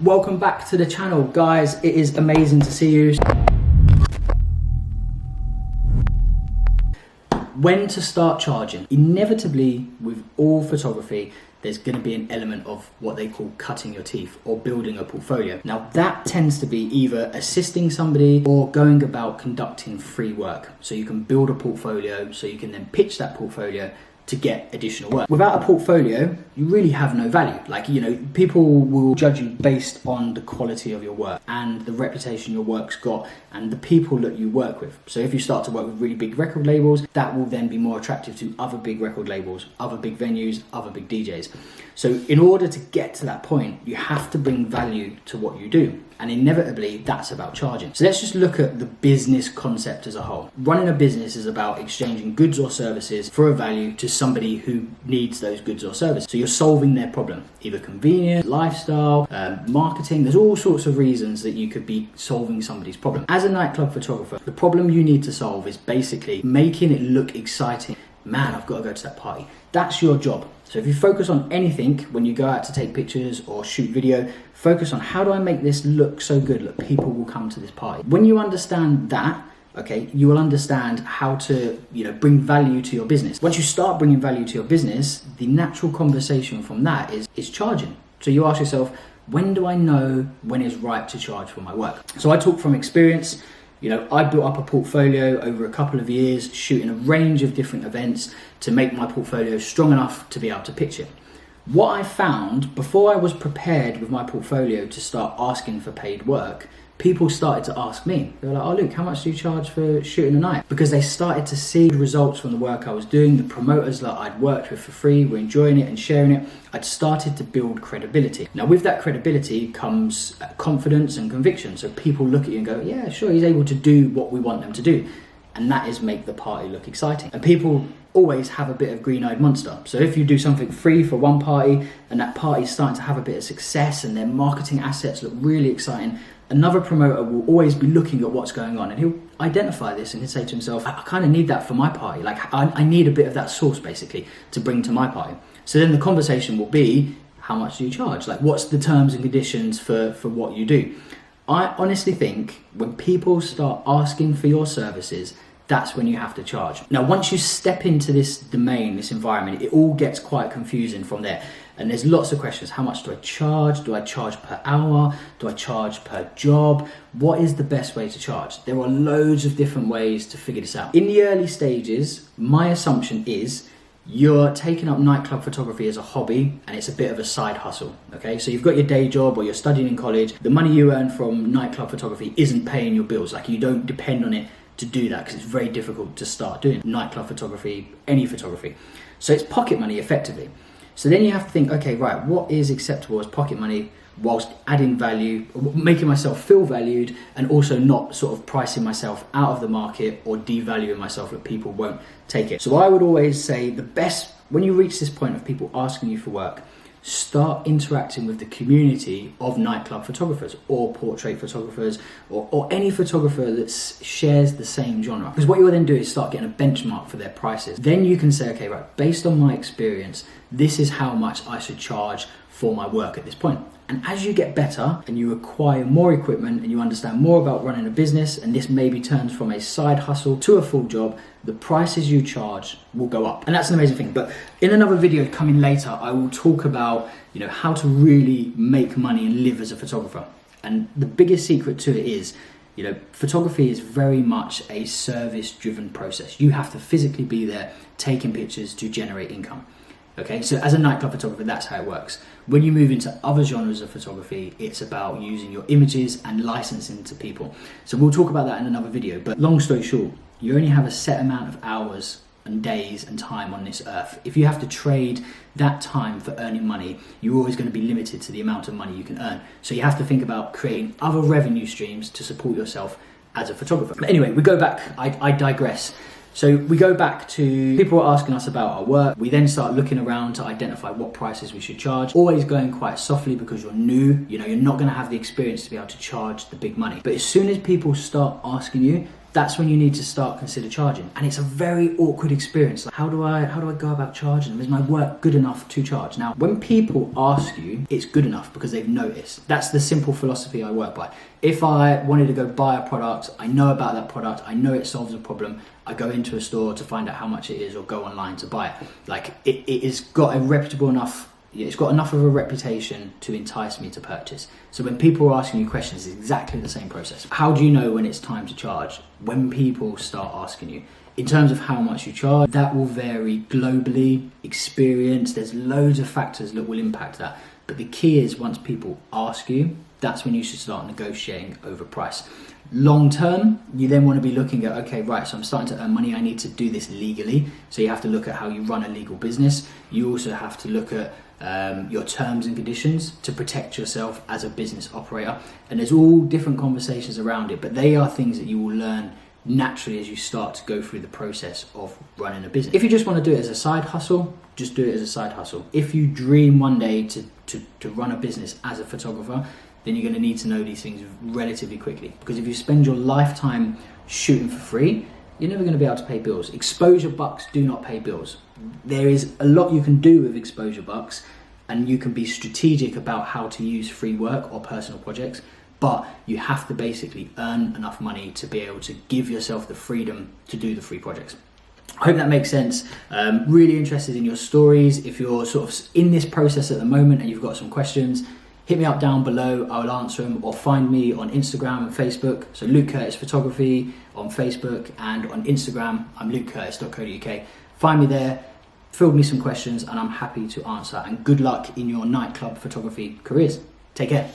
Welcome back to the channel, guys. It is amazing to see you. When to start charging? Inevitably, with all photography, there's going to be an element of what they call cutting your teeth or building a portfolio. Now that tends to be either assisting somebody or going about conducting free work. So you can build a portfolio so you can then pitch that portfolio to get additional work. Without a portfolio, you really have no value. Like, you know, people will judge you based on the quality of your work and the reputation your work's got and the people that you work with. So if you start to work with really big record labels, that will then be more attractive to other big record labels, other big venues, other big DJs. So in order to get to that point, you have to bring value to what you do. And inevitably, that's about charging. So let's just look at the business concept as a whole. Running a business is about exchanging goods or services for a value to somebody who needs those goods or services. So you're solving their problem, either convenience, lifestyle, marketing. There's all sorts of reasons that you could be solving somebody's problem. As a nightclub photographer, the problem you need to solve is basically making it look exciting. Man, I've got to go to that party. That's your job. So if you focus on anything, when you go out to take pictures or shoot video, focus on how do I make this look so good that people will come to this party. When you understand that, okay, you will understand how to, bring value to your business. Once you start bringing value to your business, the natural conversation from that is charging. So you ask yourself, when do I know when it's right to charge for my work? So I talk from experience. I built up a portfolio over a couple of years, shooting a range of different events to make my portfolio strong enough to be able to pitch it. What I found, before I was prepared with my portfolio to start asking for paid work, people started to ask me. They were like, oh Luke, how much do you charge for shooting a night? Because they started to see the results from the work I was doing. The promoters that I'd worked with for free were enjoying it and sharing it. I'd started to build credibility. Now with that credibility comes confidence and conviction. So people look at you and go, yeah, sure, he's able to do what we want them to do. And that is make the party look exciting. And people always have a bit of green-eyed monster. So if you do something free for one party and that party is starting to have a bit of success and their marketing assets look really exciting, another promoter will always be looking at what's going on and he'll identify this and he'll say to himself, I kind of need that for my party. Like I need a bit of that sauce basically to bring to my party. So then the conversation will be, how much do you charge? Like what's the terms and conditions for what you do? I honestly think when people start asking for your services, that's when you have to charge. Now, once you step into this domain, this environment, it all gets quite confusing from there. And there's lots of questions. How much do I charge? Do I charge per hour? Do I charge per job? What is the best way to charge? There are loads of different ways to figure this out. In the early stages, my assumption is you're taking up nightclub photography as a hobby and it's a bit of a side hustle, okay? So you've got your day job or you're studying in college. The money you earn from nightclub photography isn't paying your bills. Like you don't depend on it to do that because it's very difficult to start doing nightclub photography, any photography. So it's pocket money effectively. So then you have to think, okay, right, what is acceptable as pocket money whilst adding value, making myself feel valued and also not sort of pricing myself out of the market or devaluing myself that people won't take it. So I would always say the best, when you reach this point of people asking you for work, start interacting with the community of nightclub photographers or portrait photographers or any photographer that shares the same genre. Because what you'll then do is start getting a benchmark for their prices. Then you can say, okay, right, based on my experience, this is how much I should charge for my work at this point. And as you get better and you acquire more equipment and you understand more about running a business, and this maybe turns from a side hustle to a full job, the prices you charge will go up. And that's an amazing thing. But in another video coming later, I will talk about, how to really make money and live as a photographer. And the biggest secret to it is, photography is very much a service-driven process. You have to physically be there taking pictures to generate income. Okay, so as a nightclub photographer, that's how it works. When you move into other genres of photography, it's about using your images and licensing to people. So we'll talk about that in another video, but long story short, you only have a set amount of hours and days and time on this earth. If you have to trade that time for earning money, you're always going to be limited to the amount of money you can earn. So you have to think about creating other revenue streams to support yourself as a photographer. But anyway, we go back, I digress. So we go back to people are asking us about our work. We then start looking around to identify what prices we should charge. Always going quite softly because you're new. You're not going to have the experience to be able to charge the big money. But as soon as people start asking you, that's when you need to start consider charging. And it's a very awkward experience. Like, how do I go about charging? Is my work good enough to charge? Now, when people ask you, it's good enough because they've noticed. That's the simple philosophy I work by. If I wanted to go buy a product, I know about that product, I know it solves a problem, I go into a store to find out how much it is or go online to buy it. Like, it has got a reputable enough, it's got enough of a reputation to entice me to purchase. So when people are asking you questions, it's exactly the same process. How do you know when it's time to charge? When people start asking you. In terms of how much you charge, that will vary globally, experience, there's loads of factors that will impact that. But the key is once people ask you, that's when you should start negotiating over price. Long term, you then want to be looking at, okay, right, so I'm starting to earn money, I need to do this legally. So you have to look at how you run a legal business. You also have to look at your terms and conditions to protect yourself as a business operator. And there's all different conversations around it, but they are things that you will learn naturally as you start to go through the process of running a business. If you just want to do it as a side hustle, just do it as a side hustle. If you dream one day to run a business as a photographer, then you're going to need to know these things relatively quickly. Because if you spend your lifetime shooting for free, you're never going to be able to pay bills. Exposure bucks do not pay bills. There is a lot you can do with exposure bucks, and you can be strategic about how to use free work or personal projects, but you have to basically earn enough money to be able to give yourself the freedom to do the free projects. I hope that makes sense. Really interested in your stories. If you're sort of in this process at the moment and you've got some questions, hit me up down below, I will answer them, or find me on Instagram and Facebook. So Luke Curtis Photography on Facebook, and on Instagram, I'm lukecurtis.co.uk. Find me there, field me some questions, and I'm happy to answer. And good luck in your nightclub photography careers. Take care.